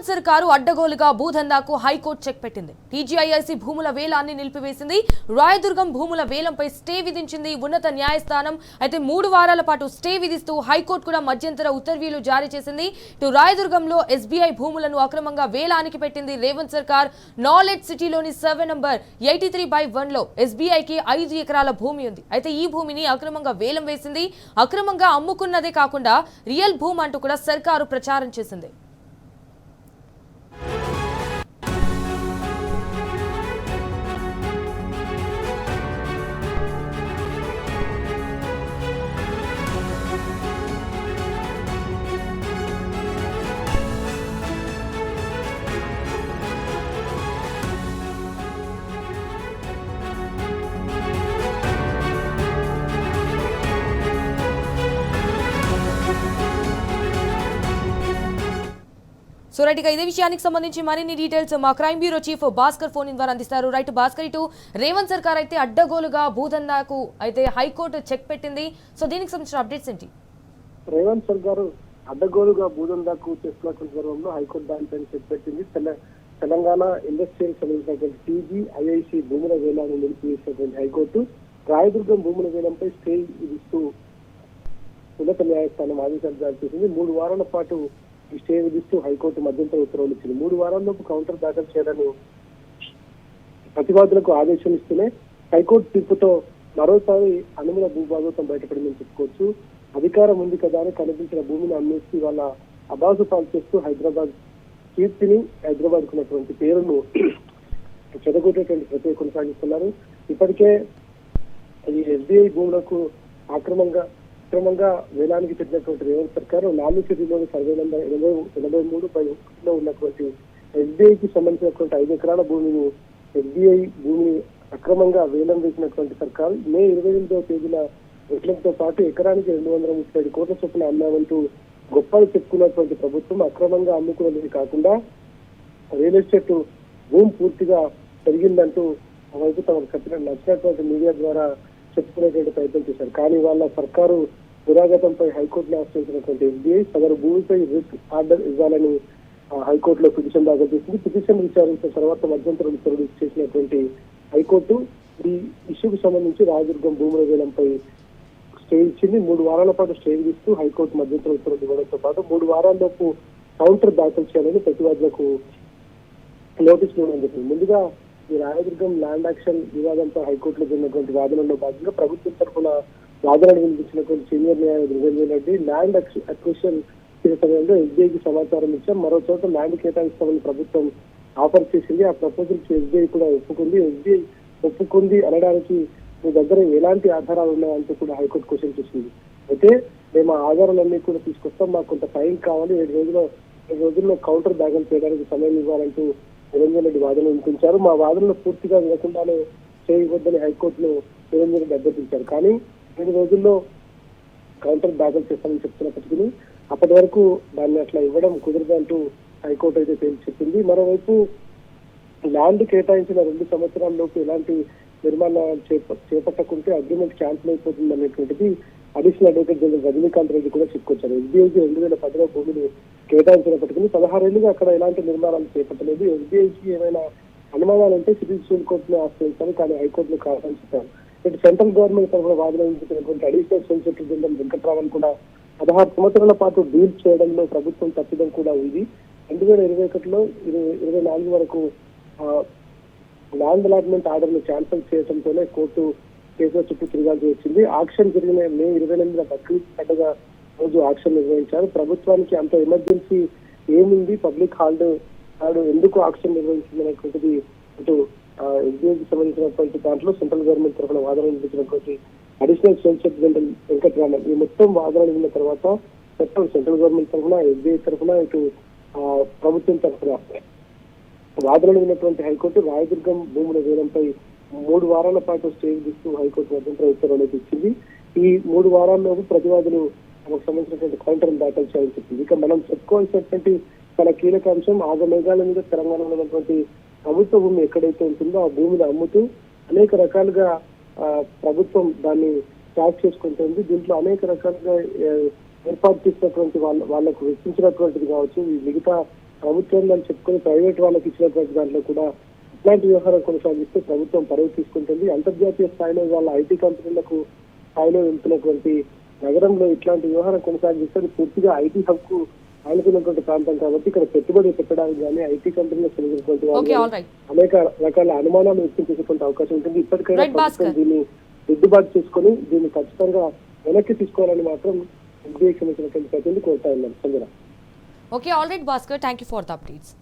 రేవంత్ సర్కారు అడ్డగోలుగా భూదందాకు high court check పెట్టింది. టీజీఐఐసీ భూముల వేలాన్ని నిలిపివేసింది. రాయదుర్గం భూముల వేలంపై స్టే విధించింది ఉన్నత న్యాయస్థానం. అయితే 3 వారాల పాటు స్టే విధిస్తూ హైకోర్టు కూడా మధ్యంతర ఉత్తర్వులు జారీ చేసింది. ఇటు రాయదుర్గంలో ఎస్బీఐ భూములను అక్రమంగా వేలానికి పెట్టింది రేవంత్ సర్కార్. నాలెడ్జ్ సిటీలోని సర్వే నంబర్ 83/1 లో ఎస్బీఐకి 5 ఎకరాల భూమి ఉంది. అయితే ఈ భూమిని అక్రమంగా వేలం వేసింది. అక్రమంగా అమ్ముకున్నదే కాకుండా రియల్ భూమి అంటూ కూడా సర్కారు ప్రచారం చేసింది. సో రైట్, ఇదే విషయానికి సంబంధించి మరిన్ని డీటెయిల్స్ మా crime bureau chief Bhaskar phone ద్వారా అందిస్తారు. రైట్ భాస్కర్, ఇటు రేవంత్ సర్కార్ అయితే అడ్డగోలుగా భూదందాకు అయితే హైకోర్టు చెక్ పెట్టింది. సో దీనికి సంబంధించిన అప్డేట్స్ ఏంటి? రేవంత్ సర్కార్ అడ్డగోలుగా భూదందాకు చేస్తున్నటువంటి క్రమంలో హైకోర్టు దానిపైన చెక్ పెట్టింది. తెలంగాణ ఇండస్ట్రియల్ సంబంధించినటువంటి టీజీఐఐసీ భూముల వేలాన్ని నిలిపివేసినటువంటి హైకోర్టు రాయదుర్గం భూముల వేలంపై స్టే విధిస్తూ ఉన్నత న్యాయస్థానం ఆదేశాలు జారీ చేసింది. 3 వారాల పాటు ఈ స్టే విధిస్తూ హైకోర్టు మధ్యంతర ఉత్తర్వులు ఇచ్చింది. 3 వారాల్లోపు కౌంటర్ దాఖలు చేయాలని ప్రతివాదులకు ఆదేశం ఇస్తూనే హైకోర్టు తీర్పుతో మరోసారి అనుమల భూభాగోతం బయటపడిందని చెప్పుకోవచ్చు. అధికారం ఉంది కదా అని కనిపించిన భూమిని అమ్మేసి వాళ్ళ అబాసు పాలు చేస్తూ హైదరాబాద్ కీర్తిని, హైదరాబాద్ కున్నటువంటి పేరును చెదగొట్టేటువంటి ప్రక్రియ కొనసాగిస్తున్నారు. ఇప్పటికే ఈ ఎస్బీఐ భూములకు అక్రమంగా వేలానికి పెట్టినటువంటి రేవంత్ సర్కార్ నాలుగు సిటీలోని సర్వే నంబర్ 83/1 ఉన్నటువంటి ఎస్బీఐకి సంబంధించినటువంటి 5 ఎకరాల భూమిని ఎస్బీఐ భూమిని అక్రమంగా వేలం వేసినటువంటి సర్కార్ మే 28వ తేదీన విషయంతో పాటు ఎకరానికి 237 కోట్ల చొప్పున అమ్మామంటూ గొప్పలు చెప్పుకున్నటువంటి ప్రభుత్వం అక్రమంగా అమ్ముకున్నది కాకుండా రియల్ ఎస్టేట్ భూమి పూర్తిగా పెరిగిందంటూ వైపు తమకు నచ్చినటువంటి మీడియా ద్వారా చెప్పుకునేటువంటి ప్రయత్నం చేశారు. కానీ వాళ్ళ సర్కారు దురాగతంపై హైకోర్టులో ఆశ్రయించినటువంటి ఎస్బీఐ సదరు భూమిపై రిట్ ఆర్డర్ ఇవ్వాలని హైకోర్టులో పిటిషన్ దాఖలు చేసింది. పిటిషన్ విచారించిన తర్వాత మధ్యంతర ఉత్తర్వులు చేసినటువంటి హైకోర్టు ఈ ఇష్యూకు సంబంధించి రాయదుర్గం భూముల వేలంపై స్టే ఇచ్చింది. 3 వారాల పాటు స్టే విధిస్తూ హైకోర్టు మధ్యంతర ఉత్తర్వులు ఇవ్వడంతో పాటు 3 వారాల్లోపు కౌంటర్ దాఖలు చేయాలని ప్రతివాదులకు నోటీసులు ఇవ్వడం జరిగింది. ముందుగా ఈ రాయదుర్గం ల్యాండ్ యాక్షన్ వివాదంపై హైకోర్టులో జరిగినటువంటి వాదనలో భాగంగా ప్రభుత్వం తరఫున వాదనలు వినిపించినటువంటి సీనియర్ న్యాయవాది నిరంజన్ రెడ్డి ల్యాండ్ అక్విజిషన్ సమయంలో ఎస్బీఐకి సమాచారం ఇచ్చాం, మరో చోట ల్యాండ్ కేటాయిస్తామని ప్రభుత్వం ఆఫర్ చేసింది. ఆ ప్రపోజల్ కి ఎస్బీఐ కూడా ఒప్పుకుంది. ఎస్బీఐ ఒప్పుకుంది అనడానికి మీ దగ్గర ఎలాంటి ఆధారాలు ఉన్నాయంటూ కూడా హైకోర్టు క్వశ్చన్ చేసింది. అయితే మేము ఆ ఆధారాలన్నీ కూడా తీసుకొస్తాం, మాకు కొంత టైం కావాలి, 7 రోజుల్లో కౌంటర్ దాఖలు చేయడానికి సమయం ఇవ్వాలంటూ నిరంజన్ రెడ్డి వాదన వినిపించారు. మా వాదనలు పూర్తిగా వినకుండానే చేయవద్దని హైకోర్టులో నిరంజన్ రెడ్డి అభ్యర్థించారు. కానీ 7 రోజుల్లో కౌంటర్ దాఖలు చేస్తామని చెప్తున్నప్పటికీ అప్పటి వరకు దాన్ని అట్లా ఇవ్వడం కుదరదు అంటూ హైకోర్టు అయితే తేల్చి చెప్పింది. మరోవైపు ల్యాండ్ కేటాయించిన 2 సంవత్సరాల్లోపు ఎలాంటి నిర్మాణాలు చేపట్టకుంటే అగ్రిమెంట్ క్యాన్సిల్ అయిపోతుంది అనేటువంటిది additional advocate general Rajinikanth Reddy కూడా చెప్పుకొచ్చారు. ఎస్బీఐకి 2010లో భూమిని కేటాయించినప్పటికీ 16 ఏళ్లుగా అక్కడ ఎలాంటి నిర్మాణాలు చేపట్టలేదు. ఎస్బీఐకి ఏమైనా అనుమానాలు ఉంటే సివిల్ కోర్టును ఆశ్రయించారు, కానీ హైకోర్టును కావాలని చెప్పారు. ఇటు సెంట్రల్ గవర్నమెంట్ తరఫున వాదన వినిపించినటువంటి అడిషనల్ సొలిసిటర్ జనరల్ వెంకట్రామన్ కూడా 16 సంవత్సరాల పాటు డీల్ చేయడంలో ప్రభుత్వం తప్పిదం కూడా ఉంది. 2021లో 24 వరకు ల్యాండ్ అలాట్మెంట్ ఆర్డర్ ను క్యాన్సిల్ చేయడంతోనే కోర్టు కేసుల చుట్టూ తిరగాల్సి వచ్చింది. ఆక్షన్ జరిగిన మే 28న బక్రీద్ పండుగ రోజు ఆక్షన్ నిర్వహించారు. ప్రభుత్వానికి అంత ఎమర్జెన్సీ ఏముంది, పబ్లిక్ హాలిడే నాడు ఎందుకు ఆక్షన్ నిర్వహించింది అనేటువంటిది ఇటు ఎస్బీఐకి సంబంధించినటువంటి దాంట్లో సెంట్రల్ గవర్నమెంట్ తరఫున వాదన వినిపించినటువంటి అడిషనల్ సొలిసిటర్ జనరల్ వెంకట్రామన్ ఈ మొత్తం వాదనలు విన్న తర్వాత మొత్తం సెంట్రల్ గవర్నమెంట్ తరఫున, ఎస్బీఐ తరఫున, ఇటు ప్రభుత్వం తరఫున వాదనలు విన్నటువంటి హైకోర్టు రాయదుర్గం భూముల వేలంపై 3 వారాల పాటు స్టే విధిస్తూ హైకోర్టు మధ్యంతర ఉత్తర్వులు ఇచ్చింది. ఈ 3 వారాల్లోపు ప్రతివాదులు తమకు సంబంధించినటువంటి కౌంటర్ దాఖలు చేయాలని చెప్పింది. ఇక మనం చెప్పుకోవాల్సినటువంటి చాలా కీలక అంశం ఆగమేఘాల మీద తెలంగాణలో ఉన్నటువంటి ప్రభుత్వ భూమి ఎక్కడైతే ఉంటుందో ఆ భూమిని అమ్ముతూ అనేక రకాలుగా ప్రభుత్వం దాన్ని ట్యాక్స్ చేసుకుంటుంది. దీంట్లో అనేక రకాలుగా ఏర్పాటు చేసినటువంటి వాళ్ళకు వెచ్చించినటువంటిది కావచ్చు, ఈ మిగతా ప్రభుత్వం అని చెప్పుకొని ప్రైవేట్ వాళ్ళకి ఇచ్చినటువంటి దాంట్లో కూడా ఇట్లాంటి వ్యవహారం కొనసాగిస్తే ప్రభుత్వం పరువు తీసుకుంటుంది. అంతర్జాతీయ స్థాయిలో వాళ్ళ ఐటీ కంపెనీలకు స్థాయిలో వెళ్తున్నటువంటి నగరంలో ఇట్లాంటి వ్యవహారం కొనసాగిస్తే అది పూర్తిగా ఐటీ హబ్ కు ఆనుకున్నటువంటి ప్రాంతం కాబట్టి ఇక్కడ పెట్టుబడి పెట్టడానికి కానీ ఐటీ కంపెనీలకు చెందినటువంటి ఓకే, వాళ్ళు ఆల్ రైట్. అనేక రకాల అనుమానాలు వ్యక్తం చేసేటువంటి అవకాశం ఉంటుంది. ఇప్పటికైనా రైట్, ప్రభుత్వం భాస్కర్. దీన్ని దిద్దుబాటు చేసుకొని దీన్ని ఖచ్చితంగా వెనక్కి తీసుకోవాలని మాత్రం ఎస్బీఐకి సంబంధించినటువంటి ప్రతినిధి కోరుతా ఉన్నాం. Sanjana. Okay, all right Bhaskar, thank you for the updates.